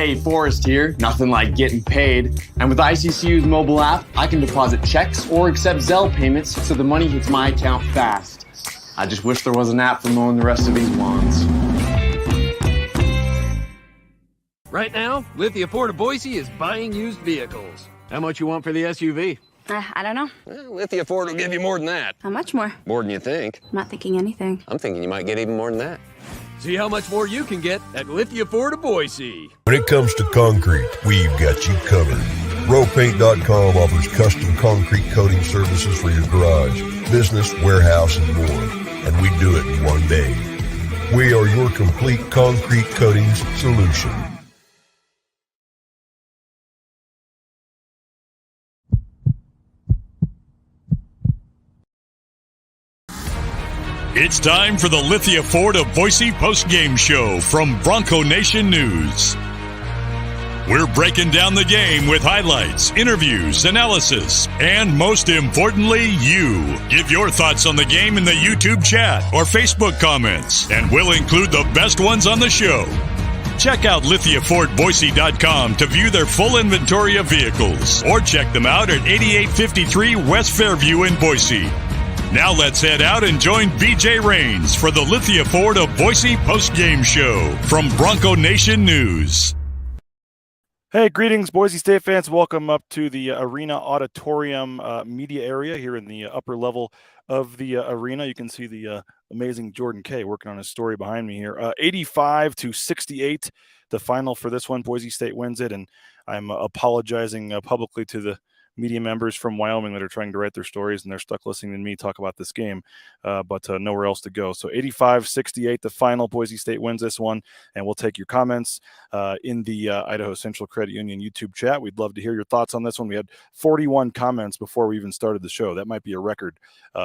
Hey, Forrest here. Nothing like getting paid. And with ICCU's mobile app, I can deposit checks or accept Zelle payments so the money hits my account fast. I just wish there was an app for mowing the rest of these lawns. Right now, Lithia Ford of Boise is buying used vehicles. How much you want for the SUV? I don't know. Well, Lithia Ford will give you more than that. How much more? More than you think. I'm not thinking anything. I'm thinking you might get even more than that. See how much more you can get at Lithia Ford of Boise. When it comes to concrete, we've got you covered. RowPaint.com offers custom concrete coating services for your garage, business, warehouse, and more. And we do it in one day. We are your complete concrete coatings solution. It's time for the Lithia Ford of Boise Postgame Show from Bronco Nation News. We're breaking down the game with highlights, interviews, analysis, and most importantly, you. Give your thoughts on the game in the YouTube chat or Facebook comments, and we'll include the best ones on the show. Check out LithiaFordBoise.com to view their full inventory of vehicles, or check them out at 8853 West Fairview in Boise. Now let's head out and join BJ Rains for the Lithia Ford of Boise Postgame Show from Bronco Nation News. Hey, greetings, Boise State fans. Welcome up to the Arena Auditorium media area here in the upper level of the arena. You can see the amazing Jordan Kay working on his story behind me here. 85-68, the final for this one. Boise State wins it, and I'm apologizing publicly to the media members from Wyoming that are trying to write their stories, and they're stuck listening to me talk about this game, but nowhere else to go. So 85-68, the final. Boise State wins this one, and we'll take your comments in the Idaho Central Credit Union YouTube chat. We'd love to hear your thoughts on this one. We had 41 comments before we even started the show. That might be a record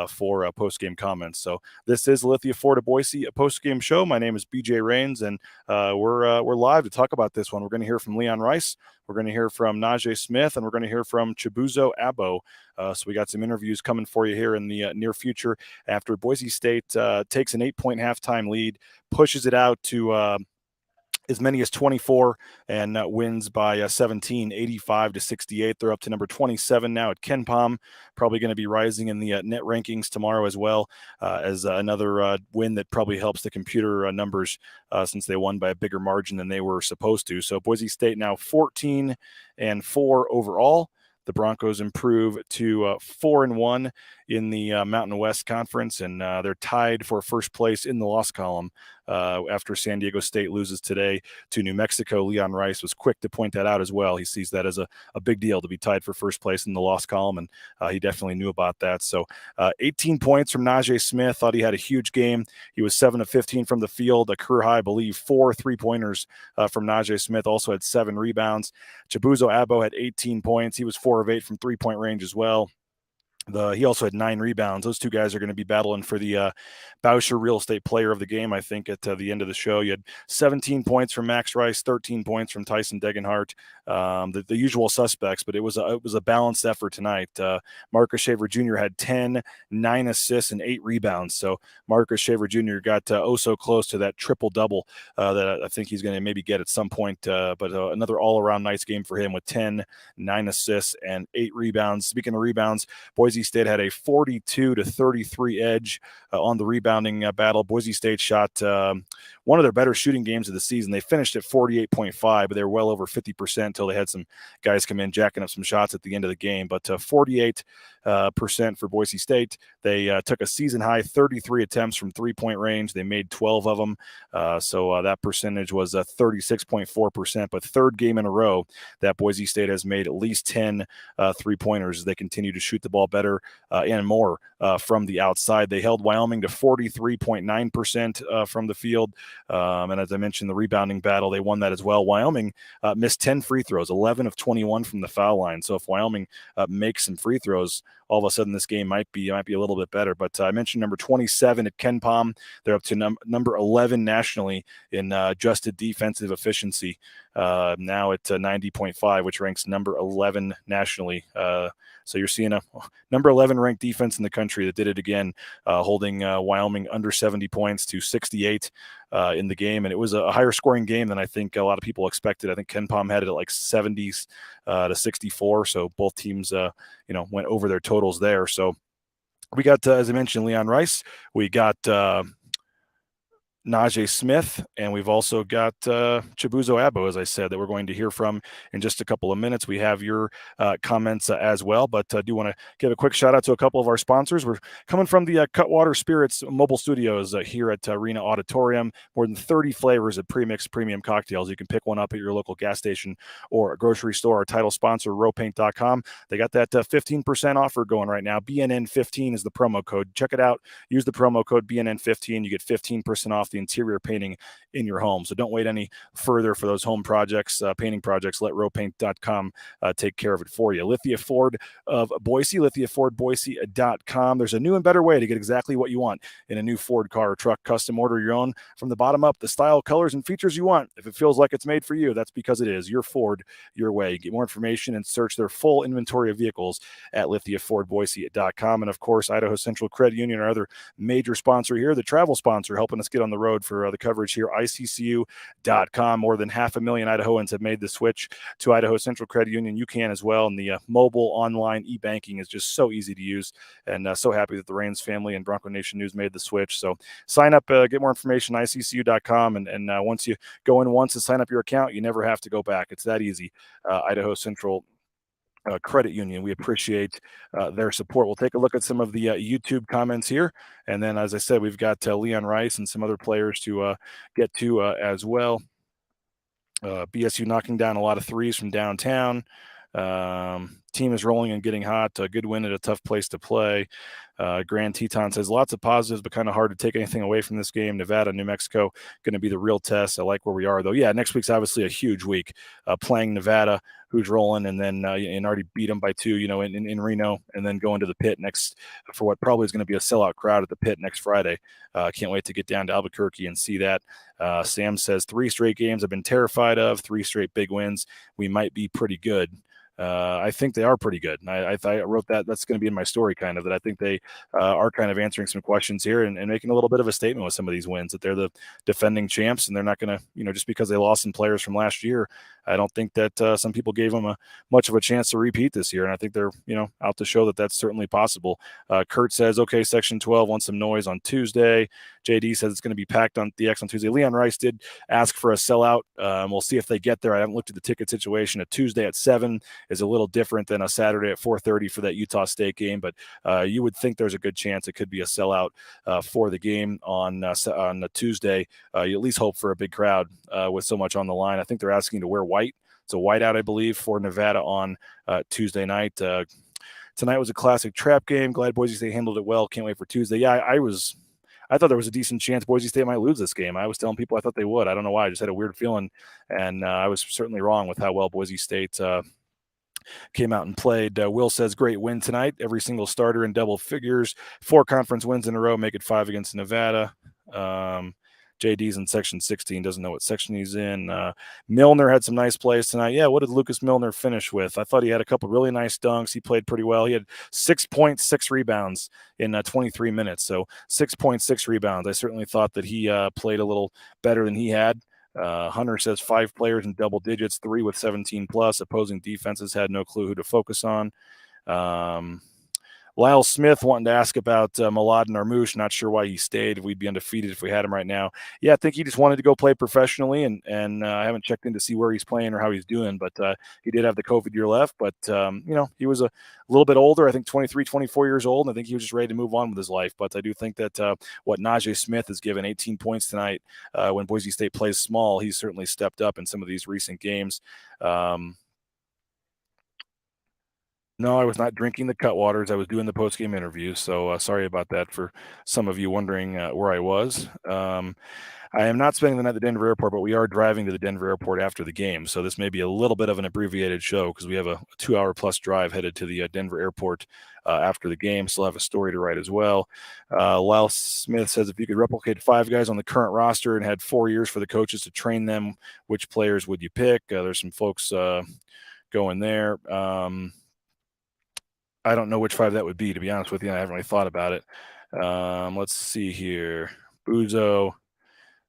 for post-game comments. So this is Lithia Ford of Boise, a post-game show. My name is BJ Rains, and we're live to talk about this one. We're going to hear from Leon Rice. We're going to hear from Naje Smith, and we're going to hear from Chibuzo Agbo. So we got some interviews coming for you here in the near future after Boise State takes an 8-point halftime lead, pushes it out to as many as 24, and wins by 17, 85-68. They're up to number 27 now at KenPom, probably going to be rising in the net rankings tomorrow as well, as another win that probably helps the computer numbers since they won by a bigger margin than they were supposed to. So Boise State now 14-4 overall. The Broncos improve to 4-1 in the Mountain West Conference, and they're tied for first place in the loss column after San Diego State loses today to New Mexico. Leon Rice was quick to point that out as well. He sees that as a big deal to be tied for first place in the loss column, and he definitely knew about that. So 18 points from Naje Smith. Thought he had a huge game. He was 7 of 15 from the field, a career high, I believe, 4 3-pointers from Naje Smith. Also had 7 rebounds. Chibuzo Agbo had 18 points. He was 4 of 8 from three-point range as well. He also had 9 rebounds. Those two guys are going to be battling for the Boucher Real Estate Player of the Game, I think, at the end of the show. You had 17 points from Max Rice, 13 points from Tyson Degenhart, the usual suspects, but it was a balanced effort tonight. Marcus Shaver Jr. had 10, 9 assists, and 8 rebounds. So Marcus Shaver Jr. got so close to that triple-double that I think he's going to maybe get at some point. But another all-around nice game for him with 10, 9 assists, and 8 rebounds. Speaking of rebounds, Boise State had a 42-33 edge on the rebounding battle. Boise State shot one of their better shooting games of the season. They finished at 48.5, but they were well over 50% until they had some guys come in jacking up some shots at the end of the game. But 48% for Boise State. They took a season-high 33 attempts from three-point range. They made 12 of them, so that percentage was 36.4%. But third game in a row that Boise State has made at least 10 three-pointers as they continue to shoot the ball better and more from the outside. They held Wyoming to 43.9% from the field. And as I mentioned, the rebounding battle, they won that as well. Wyoming missed 10 free throws, 11 of 21 from the foul line. So if Wyoming makes some free throws, all of a sudden this game might be a little bit better. But I mentioned number 27 at KenPom. They're up to number 11 nationally in adjusted defensive efficiency, now at 90.5, which ranks number 11 nationally. So you're seeing a number 11 ranked defense in the country that did it again, holding Wyoming under 70 points to 68 in the game. And it was a higher scoring game than I think a lot of people expected. I think KenPom had it at like 70s to 64. So both teams, went over their totals there. So we got, as I mentioned, Leon Rice. We got Naje Smith, and we've also got Chibuzo Agbo, as I said, that we're going to hear from in just a couple of minutes. We have your comments as well, but I do want to give a quick shout out to a couple of our sponsors. We're coming from the Cutwater Spirits mobile studios here at Arena Auditorium. More than 30 flavors of pre-mixed premium cocktails. You can pick one up at your local gas station or a grocery store. Our title sponsor, rowpaint.com. They got that 15% offer going right now. BNN15 is the promo code. Check it out. Use the promo code BNN15. You get 15% off the interior painting in your home. So don't wait any further for those home projects, painting projects. Let rowpaint.com take care of it for you. Lithia Ford of Boise, lithiafordboise.com. There's a new and better way to get exactly what you want in a new Ford car or truck. Custom order your own from the bottom up, the style, colors, and features you want. If it feels like it's made for you, that's because it is. Your Ford, your way. Get more information and search their full inventory of vehicles at lithiafordboise.com. And of course, Idaho Central Credit Union, our other major sponsor here, the travel sponsor, helping us get on the road for the coverage here, iccu.com. More than 500,000 Idahoans have made the switch to Idaho Central Credit Union. You can as well. And the mobile online e-banking is just so easy to use, and so happy that the Rains family and Bronco Nation News made the switch. So sign up, get more information, iccu.com. And once you go in once and sign up your account, you never have to go back. It's that easy. Idaho Central Credit Union. We appreciate their support. We'll take a look at some of the YouTube comments here. And then, as I said, we've got Leon Rice and some other players to get to as well. BSU knocking down a lot of threes from downtown. Team is rolling and getting hot. A good win at a tough place to play. Grand Teton says lots of positives, but kind of hard to take anything away from this game. Nevada, New Mexico, going to be the real test. I like where we are, though. Yeah, next week's obviously a huge week. Playing Nevada, who's rolling, and then and already beat them by 2, in Reno, and then going to the pit next for what probably is going to be a sellout crowd at the pit next Friday. Can't wait to get down to Albuquerque and see that. Sam says 3 straight games I've been terrified of, 3 straight big wins. We might be pretty good. I think they are pretty good. And I wrote that. That's going to be in my story, kind of, that I think they are kind of answering some questions here and making a little bit of a statement with some of these wins, that they're the defending champs and they're not going to, just because they lost some players from last year, I don't think that some people gave them much of a chance to repeat this year. And I think they're, out to show that that's certainly possible. Kurt says, okay, Section 12 wants some noise on Tuesday. JD says it's going to be packed on the X on Tuesday. Leon Rice did ask for a sellout. We'll see if they get there. I haven't looked at the ticket situation. A Tuesday at 7 is a little different than a Saturday at 4:30 for that Utah State game, but you would think there's a good chance it could be a sellout for the game on a Tuesday. You at least hope for a big crowd with so much on the line. I think they're asking to wear white. It's a whiteout, I believe, for Nevada on Tuesday night. Tonight was a classic trap game. Glad Boise State handled it well. Can't wait for Tuesday. Yeah, I thought there was a decent chance Boise State might lose this game. I was telling people I thought they would. I don't know why. I just had a weird feeling, and I was certainly wrong with how well Boise State came out and played. Will says, great win tonight. Every single starter in double figures. 4 conference wins in a row. Make it 5 against Nevada. JD's in Section 16. Doesn't know what section he's in. Milner had some nice plays tonight. Yeah, what did Lucas Milner finish with? I thought he had a couple really nice dunks. He played pretty well. He had 6 points, 6 rebounds in 23 minutes. So 6.6 rebounds. I certainly thought that he played a little better than he had. Hunter says 5 players in double digits, 3 with 17 plus. Opposing defenses had no clue who to focus on. Lyle Smith wanting to ask about Malad and Armouche. Not sure why he stayed. We'd be undefeated if we had him right now. Yeah, I think he just wanted to go play professionally, and I haven't checked in to see where he's playing or how he's doing, but he did have the COVID year left. But, he was a little bit older, I think 23, 24 years old, and I think he was just ready to move on with his life. But I do think that what Naje Smith has given, 18 points tonight when Boise State plays small, he's certainly stepped up in some of these recent games. No, I was not drinking the Cutwaters. I was doing the post-game interview, so sorry about that for some of you wondering where I was. I am not spending the night at the Denver airport, but we are driving to the Denver airport after the game, so this may be a little bit of an abbreviated show because we have a 2-hour-plus drive headed to the Denver airport after the game. Still have a story to write as well. Lyle Smith says, if you could replicate 5 guys on the current roster and had 4 years for the coaches to train them, which players would you pick? There's some folks going there. I don't know which 5 that would be, to be honest with you. I haven't really thought about it. Let's see here. Buzo,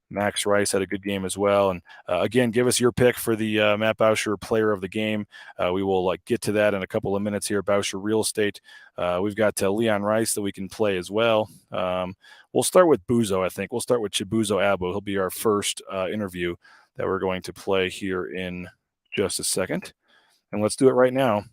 Max Rice had a good game as well. And again, give us your pick for the Matt Bauscher player of the game. We will get to that in a couple of minutes here. Bauscher Real Estate. We've got Leon Rice that we can play as well. We'll start with Buzo, I think. We'll start with Chibuzo Agbo. He'll be our first interview that we're going to play here in just a second. And let's do it right now.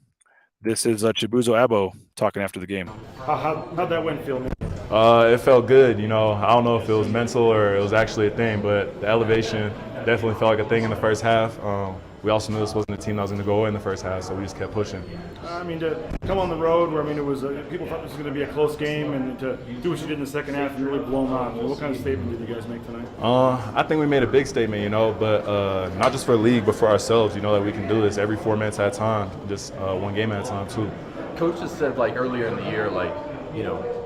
This is Chibuzo Agbo talking after the game. How'd that win feel? It felt good. I don't know if it was mental or it was actually a thing, but the elevation definitely felt like a thing in the first half. We also knew this wasn't a team that was going to go in the first half, so we just kept pushing. To come on the road where, it was people thought this was going to be a close game, and to do what you did in the second half and really blow them out. What kind of statement did you guys make tonight? I think we made a big statement, but not just for the league, but for ourselves, that we can do this every 4 minutes at a time, just one game at a time, too. Coach just said, earlier in the year,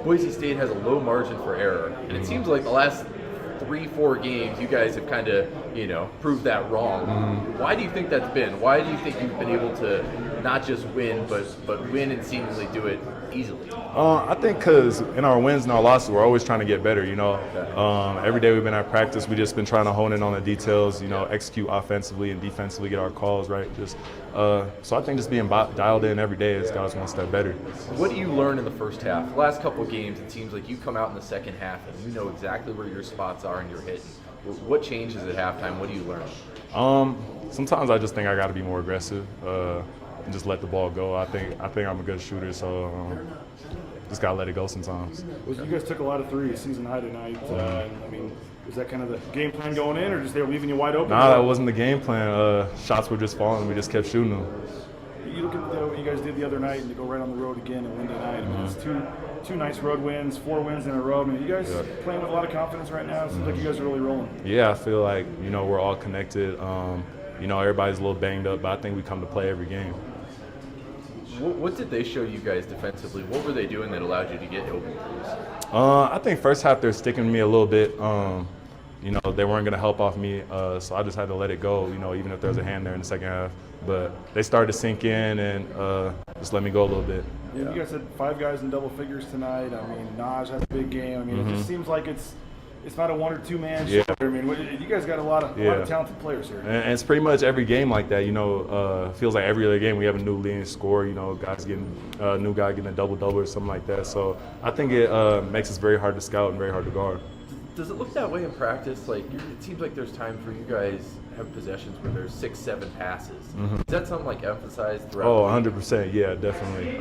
Boise State has a low margin for error. And it seems like the last 3-4 games, you guys have kind of, proved that wrong. Mm-hmm. Why do you think that's been? Why do you think you've been able to not just win, but win and seemingly do it easily? I think because in our wins and our losses, we're always trying to get better, Every day we've been at practice, we've just been trying to hone in on the details, execute offensively and defensively, get our calls right. So I think just being dialed in every day has got us one step better. What do you learn in the first half? The last couple of games, it seems like you come out in the second half and you know exactly where your spots are and you're hitting. What changes at halftime? What do you learn? Sometimes I just think I got to be more aggressive and just let the ball go. I think I'm a good shooter, so just got to let it go sometimes. You guys took a lot of threes season high tonight. Was that kind of the game plan going in, or just they were leaving you wide open? Nah, that wasn't the game plan. Shots were just falling. We just kept shooting them. You look at what you guys did the other night and to go right on the road again and win tonight. It's two nice road wins, 4 wins in a row. You guys playing with a lot of confidence right now. It seems like you guys are really rolling. Yeah, I feel like, we're all connected. Everybody's a little banged up, but I think we come to play every game. What did they show you guys defensively? What were they doing that allowed you to get open threes? I think first half they're sticking to me a little bit. They weren't going to help off me, so I just had to let it go, even if there was a hand there in the second half. But they started to sink in and just let me go a little bit. Yeah. You guys had 5 guys in double figures tonight. Naje has a big game. It just seems like it's not a 1 or 2 man show. You guys got a lot of talented players here. And it's pretty much every game like that. Feels like every other game we have a new leading scorer. Guys getting a new guy getting a double or something like that. So I think it makes us very hard to scout and very hard to guard. Does it look that way in practice? It seems like there's times where you guys have possessions where there's 6-7 passes. Mm-hmm. Is that something emphasized throughout? 100%. Yeah, definitely.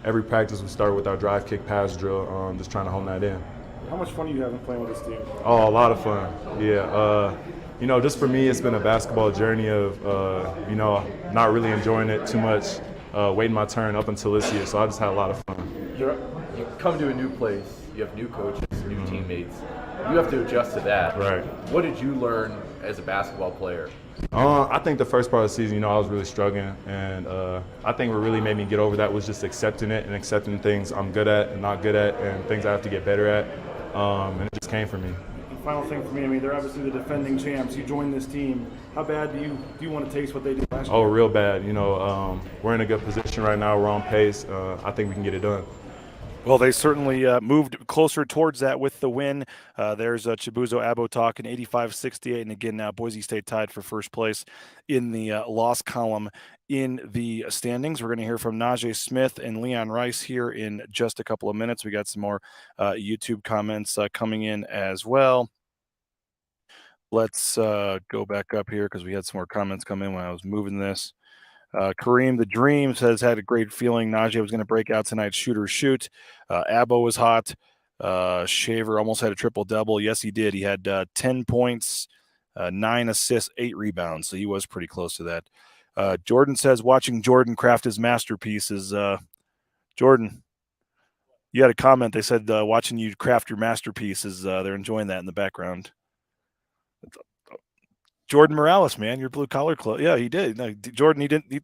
Every practice we start with our drive, kick, pass drill, just trying to hone that in. How much fun are you having playing with this team? Oh, a lot of fun. Yeah. Just for me, it's been a basketball journey of, not really enjoying it too much, waiting my turn up until this year. So I just had a lot of fun. You come to a new place, you have new coaches, new teammates. You have to adjust to that. Right. What did you learn as a basketball player? I think the first part of the season, I was really struggling, and I think what really made me get over that was just accepting it and accepting things I'm good at and not good at and things I have to get better at, and it just came for me. And final thing for me, they're obviously the defending champs. You joined this team. How bad do you want to taste what they did last year? Oh, real bad. We're in a good position right now. We're on pace. I think we can get it done. Well, they certainly moved closer towards that with the win. There's Chibuzo Agbo talking 85-68. And again, now Boise State tied for first place in the loss column in the standings. We're going to hear from Naje Smith and Leon Rice here in just a couple of minutes. We got some more YouTube comments coming in as well. Let's go back up here because we had some more comments come in when I was moving this. Kareem the Dream says, had a great feeling Naje was going to break out tonight. Shoot or shoot. Agbo was hot. Shaver almost had a triple-double. Yes, he did. He had 10 points, 9 assists, 8 rebounds. So he was pretty close to that. Jordan says watching Jordan craft his masterpieces. Jordan, you had a comment. They said watching you craft your masterpieces. They're enjoying that in the background. Jordan Morales, man, your blue collar club. Yeah, he did. No, Jordan, he didn't.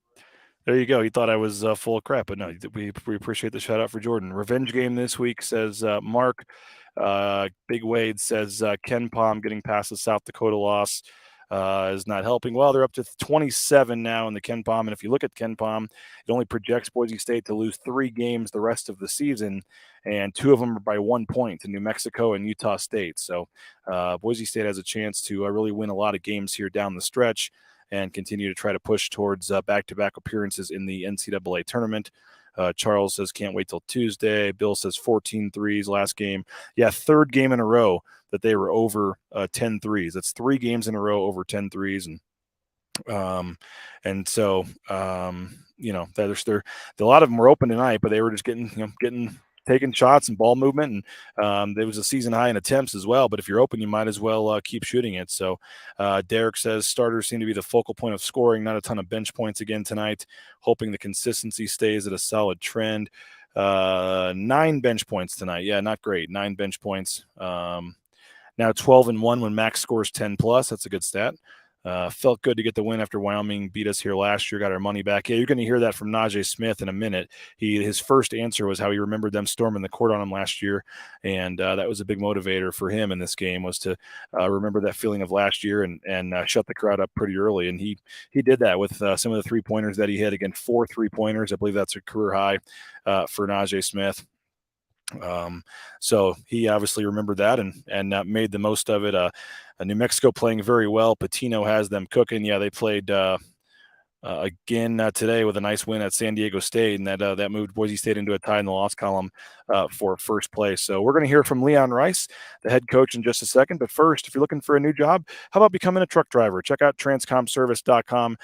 There you go. He thought I was full of crap, but no, we appreciate the shout out for Jordan. Revenge game this week, says Mark. Big Wade says Ken Palm getting past the South Dakota loss is not helping. Well, they're up to 27 now in the Ken Palm, and if you look at Ken Palm, it only projects Boise State to lose 3 games the rest of the season, and 2 of them are by 1 point to New Mexico and Utah State. So Boise State has a chance to really win a lot of games here down the stretch and continue to try to push towards back-to-back appearances in the NCAA tournament. Charles says can't wait till Tuesday. Bill says 14 threes last game. Yeah, 3rd game in a row that they were over 10 threes. That's 3 games in a row over 10 threes. And so, you know, a lot of them were open tonight, but they were just getting taking shots and ball movement. And there was a season high in attempts as well. But if you're open, you might as well keep shooting it. So Derek says starters seem to be the focal point of scoring, not a ton of bench points again tonight, hoping the consistency stays at a solid trend. 9 bench points tonight. Yeah, not great. 9 bench points. Now 12-1 when Max scores 10 plus. That's a good stat. Felt good to get the win after Wyoming beat us here last year, got our money back. Yeah, you're going to hear that from Naje Smith in a minute. His first answer was how he remembered them storming the court on him last year, and that was a big motivator for him in this game, was to remember that feeling of last year and shut the crowd up pretty early. And he did that with some of the 3-pointers that he hit. Again, 4 3-pointers. I believe that's a career high for Naje Smith. So he obviously remembered that and made the most of it. New Mexico playing very well. Patino has them cooking. Yeah, they played again today with a nice win at San Diego State, and that moved Boise State into a tie in the loss column for first place. So we're going to hear from Leon Rice, the head coach, in just a second. But first, if you're looking for a new job, how about becoming a truck driver? Check out transcomservice.com.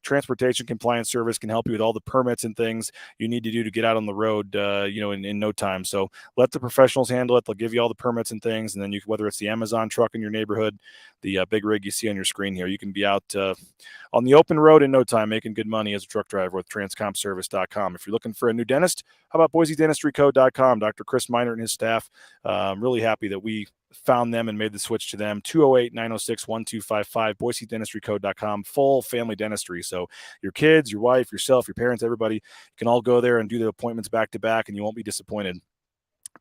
Transportation compliance service can help you with all the permits and things you need to do to get out on the road, in no time. So let the professionals handle it. They'll give you all the permits and things, and then whether it's the Amazon truck in your neighborhood, the big rig you see on your screen here, you can be out on the open road in no time, making good money as a truck driver with transcomservice.com. If you're looking for a new dentist, how about BoiseDentistryCo.com? Dr. Chris Minert and his staff. I'm really happy that we found them and made the switch to them. 208-906-1255, BoiseDentistryCo.com. Full family dentistry. So your kids, your wife, yourself, your parents, everybody can all go there and do the appointments back to back, and you won't be disappointed.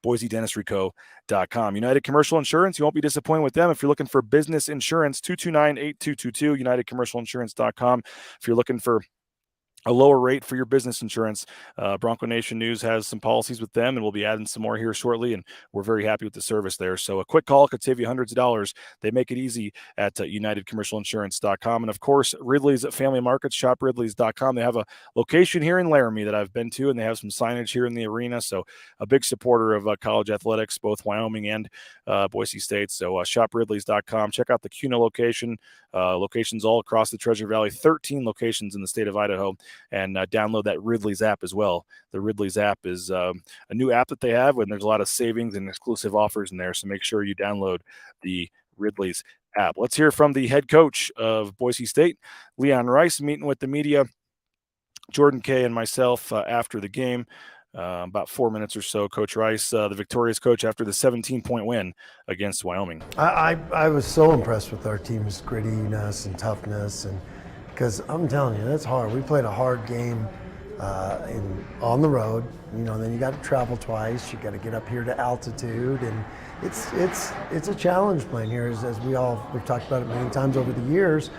BoiseDentistryCo.com. United Commercial Insurance, you won't be disappointed with them. If you're looking for business insurance, 229-8222, UnitedCommercialInsurance.com. If you're looking for a lower rate for your business insurance, Bronco Nation News has some policies with them, and we'll be adding some more here shortly, and we're very happy with the service there. So a quick call could save you hundreds of dollars. They make it easy at UnitedCommercialInsurance.com. And, of course, Ridley's Family Markets, shopridleys.com. They have a location here in Laramie that I've been to, and they have some signage here in the arena. So a big supporter of college athletics, both Wyoming and Boise State. So shopridleys.com. Check out the CUNA location. Locations all across the Treasure Valley, 13 locations in the state of Idaho. And download that Ridley's app as well. The Ridley's app is a new app that they have, and there's a lot of savings and exclusive offers in there. So make sure you download the Ridley's app. Let's hear from the head coach of Boise State, Leon Rice, meeting with the media, Jordan Kay, and myself after the game. About 4 minutes or so. Coach Rice, the victorious coach after the 17-point win against Wyoming. I was so impressed with our team's grittiness and toughness, and because I'm telling you, that's hard. We played a hard game on the road. Then you got to travel twice. You got to get up here to altitude, and it's a challenge playing here. As we've talked about it many times over the years.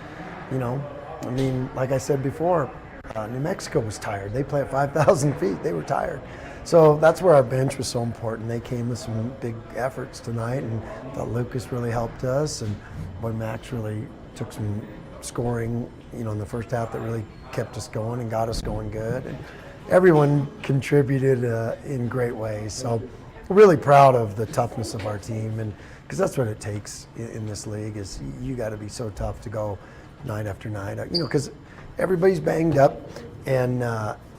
Like I said before, New Mexico was tired. They play at 5,000 feet. They were tired. So that's where our bench was so important. They came with some big efforts tonight, and I thought Lucas really helped us, and boy, Max really took some scoring, in the first half that really kept us going and got us going good. And everyone contributed in great ways. So we're really proud of the toughness of our team, and because that's what it takes in this league is you got to be so tough to go night after night. Because everybody's banged up, and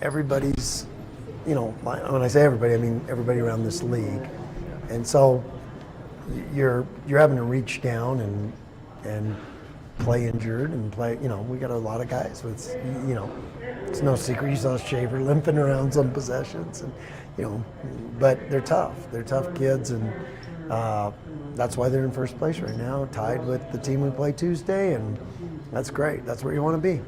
everybody's, when I say everybody, I mean everybody around this league. And so you're having to reach down and play injured and play. We got a lot of guys with, it's no secret you saw Shaver limping around some possessions, and but they're tough. They're tough kids, and that's why they're in first place right now, tied with the team we play Tuesday, and that's great. That's where you want to be.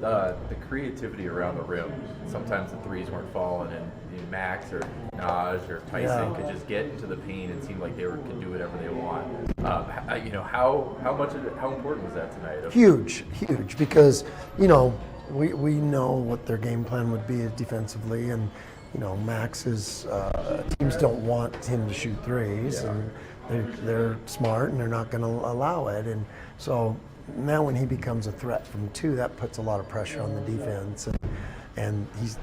The creativity around the rim. Sometimes the threes weren't falling, and Max or Naje or Tyson could just get into the paint and seem like they could do whatever they want. How important was that tonight? Huge, because we know what their game plan would be defensively, and Max's teams don't want him to shoot threes, and they're smart and they're not going to allow it, and so now when he becomes a threat from two, that puts a lot of pressure on the defense, and he's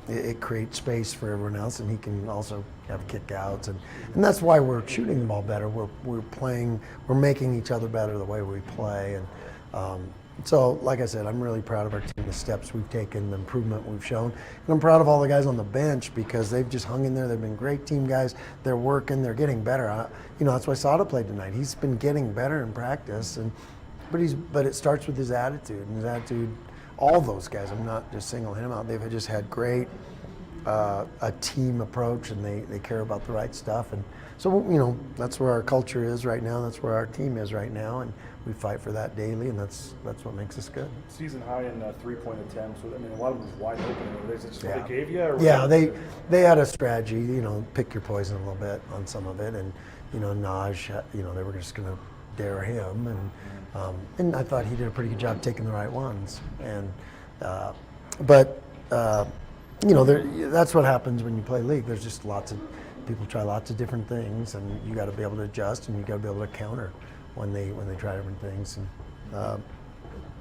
it creates space for everyone else, and he can also have kickouts, and that's why we're shooting the ball better. We're making each other better the way we play, and so like I said, I'm really proud of our team, the steps we've taken, the improvement we've shown, and I'm proud of all the guys on the bench because they've just hung in there. They've been great team guys. They're working. They're getting better. That's why Sada played tonight. He's been getting better in practice, but it starts with his attitude, and his attitude. All those guys, I'm not just singling him out, they've just had great a team approach, and they care about the right stuff, and so that's where our culture is right now, that's where our team is right now, and we fight for that daily, and that's what makes us good. Season high in 3-point attempts. I mean, a lot of them was wide open. Is it just what they gave you? Or they had a strategy, pick your poison a little bit on some of it, and Naje, they were just going to dare him, and I thought he did a pretty good job taking the right ones. And that's what happens when you play league. There's just lots of people try lots of different things, and you got to be able to adjust, and you got to be able to counter when they try different things. And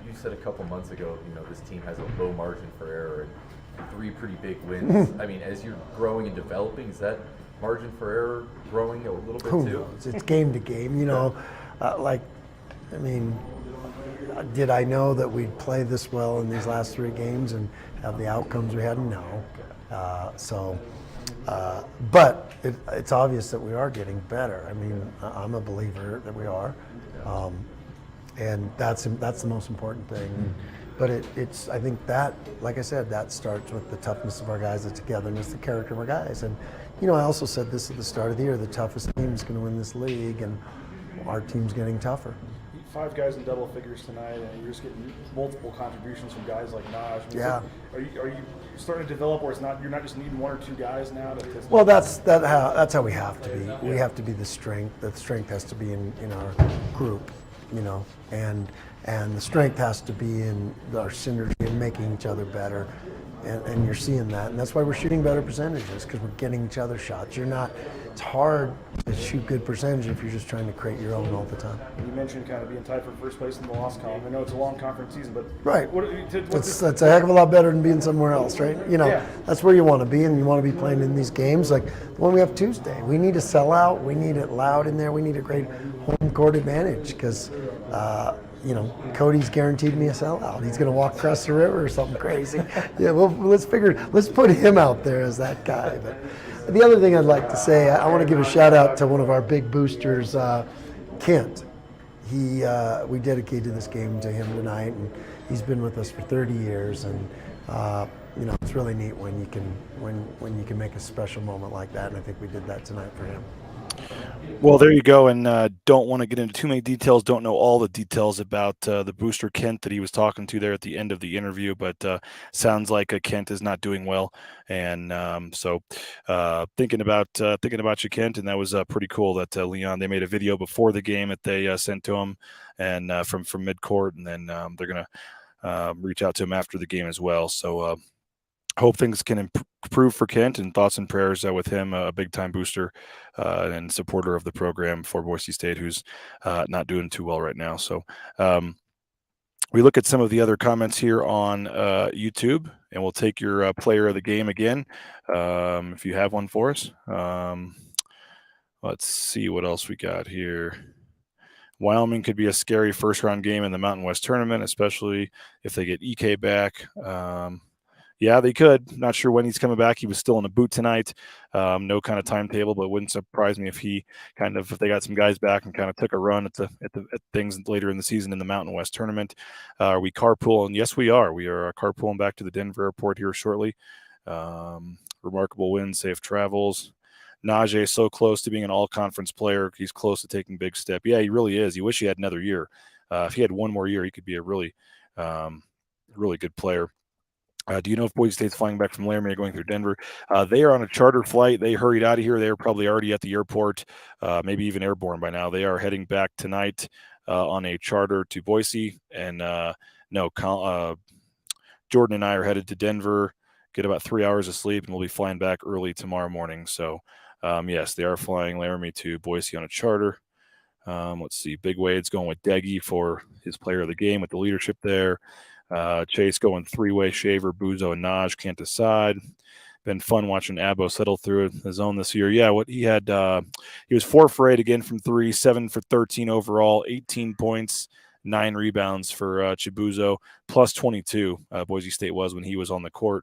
you said a couple months ago, this team has a low margin for error and 3 pretty big wins. I mean, as you're growing and developing, is that margin for error growing a little bit who too? knows? It's game to game, did I know that we'd play this well in these last 3 games and have the outcomes we had? No. But it's obvious that we are getting better. I mean, I'm a believer that we are, and that's the most important thing. But I think that, like I said, that starts with the toughness of our guys, the togetherness, the character of our guys. And I also said this at the start of the year: the toughest team is going to win this league, and our team's getting tougher. 5 guys in double figures tonight, and you're just getting multiple contributions from guys like Naje. Are you starting to develop, or you're not just needing 1 or 2 guys now? Well, that's how we have to be. We have to be the strength. The strength has to be in our group, and the strength has to be in our synergy and making each other better. And you're seeing that, and that's why we're shooting better percentages, because we're getting each other shots. It's hard to shoot good percentage if you're just trying to create your own all the time. You mentioned kind of being tied for first place in the loss column. I know it's a long conference season, but right. That's a heck of a lot better than being somewhere else, right? That's where you want to be, and you want to be playing in these games like the one we have Tuesday. We need to sell out. We need it loud in there. We need a great home court advantage, because Cody's guaranteed me a sellout. He's going to walk across the river or something crazy. Let's put him out there as that guy. But the other thing I'd like to say, I want to give a shout out to one of our big boosters, Kent. We dedicated this game to him tonight, and he's been with us for 30 years. And it's really neat when you can make a special moment like that. And I think we did that tonight for him. Well, there you go, and don't want to get into too many details, don't know all the details about the booster Kent that he was talking to there at the end of the interview, but sounds like Kent is not doing well, and so thinking about you, Kent, and that was pretty cool that Leon, they made a video before the game that they sent to him, and from midcourt, and then they're going to reach out to him after the game as well, so hope things can improve for Kent, and thoughts and prayers with him, a big-time booster and supporter of the program for Boise State, who's not doing too well right now. So we look at some of the other comments here on YouTube, and we'll take your player of the game again, if you have one for us. Let's see what else we got here. Wyoming could be a scary first-round game in the Mountain West tournament, especially if they get EK back. Yeah, they could. Not sure when he's coming back. He was still in a boot tonight. No kind of timetable, but it wouldn't surprise me if if they got some guys back and kind of took a run at things later in the season in the Mountain West tournament. Are we carpooling? Yes, we are. We are carpooling back to the Denver airport here shortly. Remarkable win, safe travels. Naje so close to being an all-conference player. He's close to taking a big step. Yeah, he really is. You wish he had another year. If he had one more year, he could be a really good player. Do you know if Boise State's flying back from Laramie or going through Denver? They are on a charter flight. They hurried out of here. They are probably already at the airport, maybe even airborne by now. They are heading back tonight on a charter to Boise. And Jordan and I are headed to Denver, get about 3 hours of sleep, and we'll be flying back early tomorrow morning. So, yes, they are flying Laramie to Boise on a charter. Let's see. Big Wade's going with Deggy for his player of the game with the leadership there. Chase going three-way, Shaver, Buzo, and Naj can't decide. Been fun watching Agbo settle through the zone this year. Yeah, what he had, he was 4 for 8 again from 3, 7 for 13 overall, 18 points, 9 rebounds for Chibuzo, plus 22. Boise State was when he was on the court.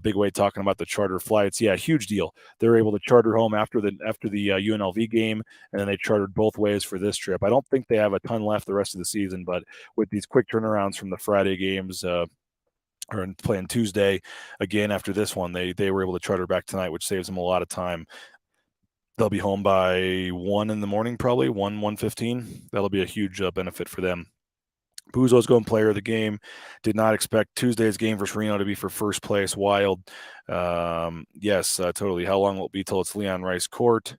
Big Way talking about the charter flights. Yeah, huge deal. They were able to charter home after the UNLV game, and then they chartered both ways for this trip. I don't think they have a ton left the rest of the season, but with these quick turnarounds from the Friday games, or playing Tuesday again after this one, they were able to charter back tonight, which saves them a lot of time. They'll be home by 1 in the morning, probably 1:15. That'll be a huge benefit for them. Buzo's going player of the game. Did not expect Tuesday's game versus Reno to be for first place. Wild. Yes, totally. How long will it be till it's Leon Rice Court?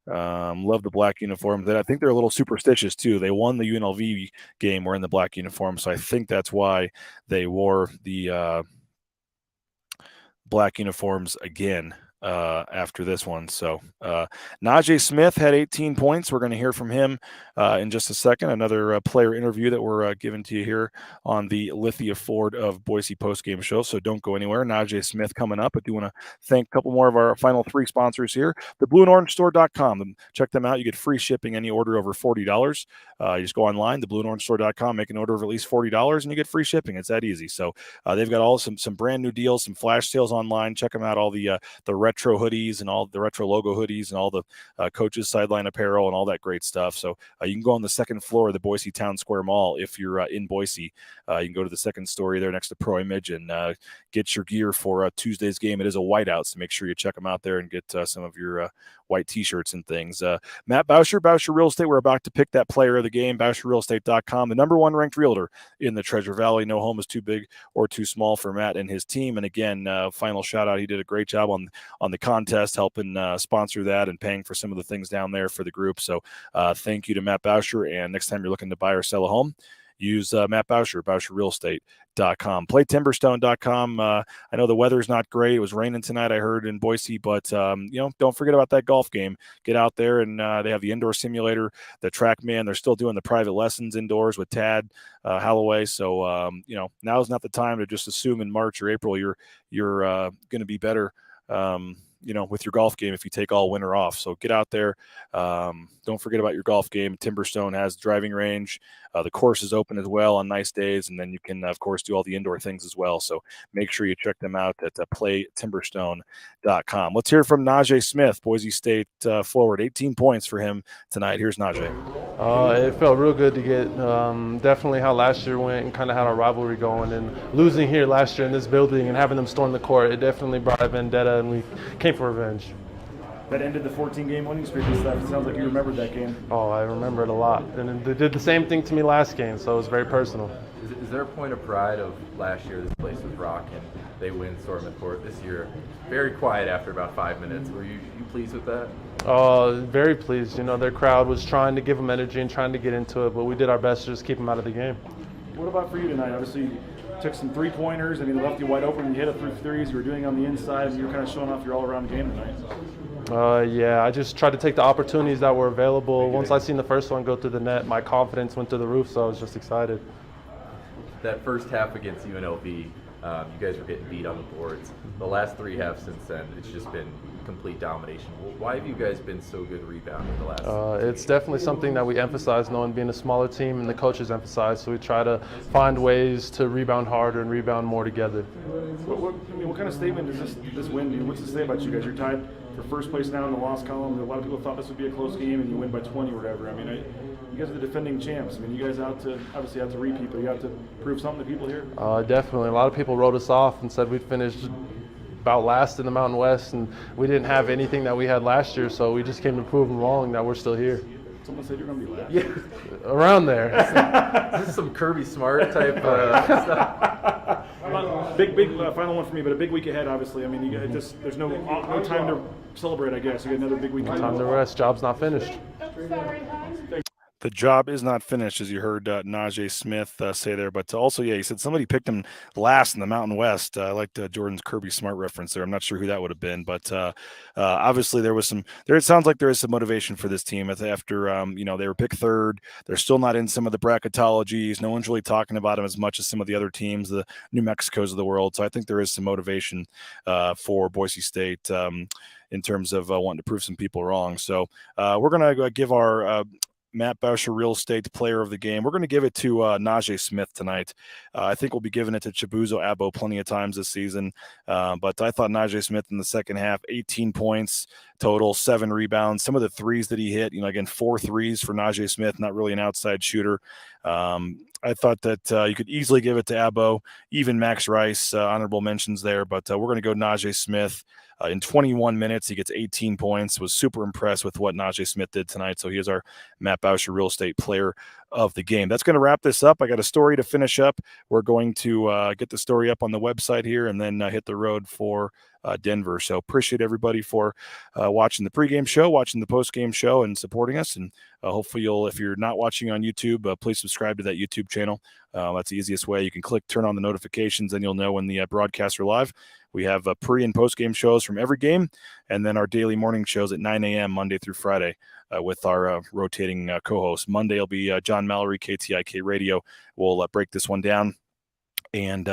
Love the black uniforms. I think they're a little superstitious too. They won the UNLV game wearing the black uniform, so I think that's why they wore the black uniforms again after this one. So Naje Smith had 18 points. We're going to hear from him in just a second. Another player interview that we're giving to you here on the Lithia Ford of Boise postgame show. So don't go anywhere. Naje Smith coming up. I do want to thank a couple more of our final 3 sponsors here. The blueandorangestore.com. Check them out. You get free shipping any order over $40. You just go online, theblueandorangestore.com, make an order of at least $40, and you get free shipping. It's that easy. So they've got some brand new deals, some flash sales online. Check them out. All the retro hoodies and all the retro logo hoodies and all the coaches sideline apparel and all that great stuff. So you can go on the second floor of the Boise Town Square Mall if you're in Boise. You can go to the second story there next to Pro Image and get your gear for Tuesday's game. It is a whiteout, so make sure you check them out there and get some of your white T-shirts and things. Matt Bauscher Real Estate. We're about to pick that player of the game. BauscherRealEstate.com, the #1 ranked realtor in the Treasure Valley. No home is too big or too small for Matt and his team. And again, final shout out. He did a great job on the contest, helping sponsor that and paying for some of the things down there for the group. So thank you to Matt Bauscher. And next time you're looking to buy or sell a home, use Matt Bauscher, BauscherRealEstate.com. Play Timberstone.com. I know the weather's not great. It was raining tonight, I heard, in Boise, but don't forget about that golf game. Get out there, and they have the indoor simulator, the TrackMan. They're still doing the private lessons indoors with Tad Holloway. So now's not the time to just assume in March or April you're going to be better. With your golf game if you take all winter off. So get out there. Don't forget about your golf game. Timberstone has driving range. The course is open as well on nice days, and then you can, of course, do all the indoor things as well. So make sure you check them out at playtimberstone.com. Let's hear from Naje Smith, Boise State forward. 18 points for him tonight. Here's Naje. It felt real good to get definitely how last year went and kind of had our rivalry going. And losing here last year in this building and having them storm the court, it definitely brought a vendetta, and we came for revenge. That ended the 14-game winning streak and stuff. It sounds like you remembered that game. Oh, I remember it a lot. And they did the same thing to me last game, so it was very personal. Is there a point of pride of last year this place was rocking, they win storm the court? This year, very quiet after about 5 minutes. Were you pleased with that? Very pleased. Their crowd was trying to give them energy and trying to get into it, but we did our best to just keep them out of the game. What about for you tonight? Obviously, you took some three-pointers. They left you wide open. You hit it through threes. You were doing it on the inside, and you were kind of showing off your all-around game tonight. Yeah, I just tried to take the opportunities that were available. Once I seen the first one go through the net, my confidence went to the roof, so I was just excited. That first half against UNLV, You guys were getting beat on the boards. The last 3 halves since then, it's just been complete domination. Why have you guys been so good rebounding the last? It's definitely something that we emphasize, knowing being a smaller team, and the coaches emphasize. So we try to find ways to rebound harder and rebound more together. What kind of statement does this win mean? What's it say about you guys? You're tied for first place now in the loss column. A lot of people thought this would be a close game, and you win by 20 or whatever. I mean, you guys are the defending champs. I mean, you guys obviously out to repeat, but you have to prove something to people here. Definitely. A lot of people wrote us off and said we'd finished about last in the Mountain West, and we didn't have anything that we had last year, so we just came to prove them wrong that we're still here. Someone said you're going to be last. Yeah, around there. This is some Kirby Smart type stuff. Big final one for me, but a big week ahead, obviously. I mean, there's no time to celebrate, I guess. You got another big week. Time to rest. Job's not finished. The job is not finished, as you heard Naje Smith say there. But also, he said somebody picked him last in the Mountain West. I liked Jordan's Kirby Smart reference there. I'm not sure who that would have been, but obviously it sounds like there is some motivation for this team after they were picked third. They're still not in some of the bracketologies. No one's really talking about them as much as some of the other teams, the New Mexicos of the world. So I think there is some motivation for Boise State in terms of wanting to prove some people wrong. So we're going to give our Matt Bauscher Real Estate Player of the Game. We're going to give it to Naje Smith tonight. I think we'll be giving it to Chibuzo Agbo plenty of times this season. But I thought Naje Smith in the second half, 18 points total, 7 rebounds. Some of the threes that he hit, again, 4 threes for Naje Smith, not really an outside shooter. I thought that you could easily give it to Agbo, even Max Rice, honorable mentions there. But we're going to go Naje Smith. In 21 minutes, he gets 18 points. Was super impressed with what Naje Smith did tonight. So he is our Matt Bauscher Real Estate Player of the Game. That's going to wrap this up. I got a story to finish up. We're going to get the story up on the website here and then hit the road for Denver. So appreciate everybody for watching the pregame show, watching the postgame show, and supporting us. And hopefully if you're not watching on YouTube, please subscribe to that YouTube channel. That's the easiest way. You can turn on the notifications, and you'll know when the broadcasts are live. We have pre- and post-game shows from every game, and then our daily morning shows at 9 a.m. Monday through Friday with our rotating co-hosts. Monday will be John Mallory, KTIK Radio. We'll break this one down and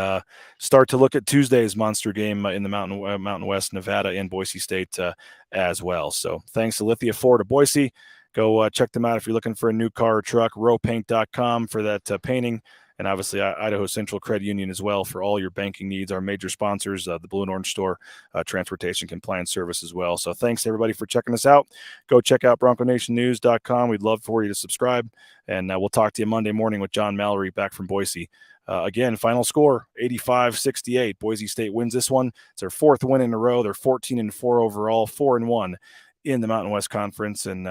start to look at Tuesday's monster game in the Mountain West, Nevada, and Boise State as well. So thanks to Lithia Ford of Boise. Go check them out if you're looking for a new car or truck. Rowpaint.com for that painting. And obviously Idaho Central Credit Union as well for all your banking needs. Our major sponsors, the Blue and Orange Store, Transportation Compliance Service as well. So thanks everybody for checking us out. Go check out BroncoNationNews.com. We'd love for you to subscribe. And we'll talk to you Monday morning with John Mallory back from Boise. Again, final score, 85-68. Boise State wins this one. It's their 4th win in a row. They're 14-4 overall, 4-1 in the Mountain West Conference. And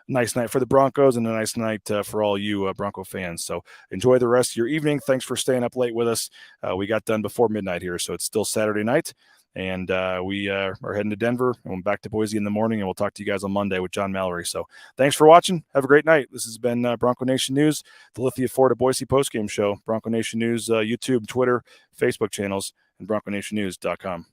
nice night for the Broncos and a nice night for all you Bronco fans. So enjoy the rest of your evening. Thanks for staying up late with us. We got done before midnight here, so it's still Saturday night. And we are heading to Denver and we're back to Boise in the morning, and we'll talk to you guys on Monday with John Mallory. So thanks for watching. Have a great night. This has been Bronco Nation News, the Lithia Ford of Boise postgame show. Bronco Nation News, YouTube, Twitter, Facebook channels, and BroncoNationNews.com.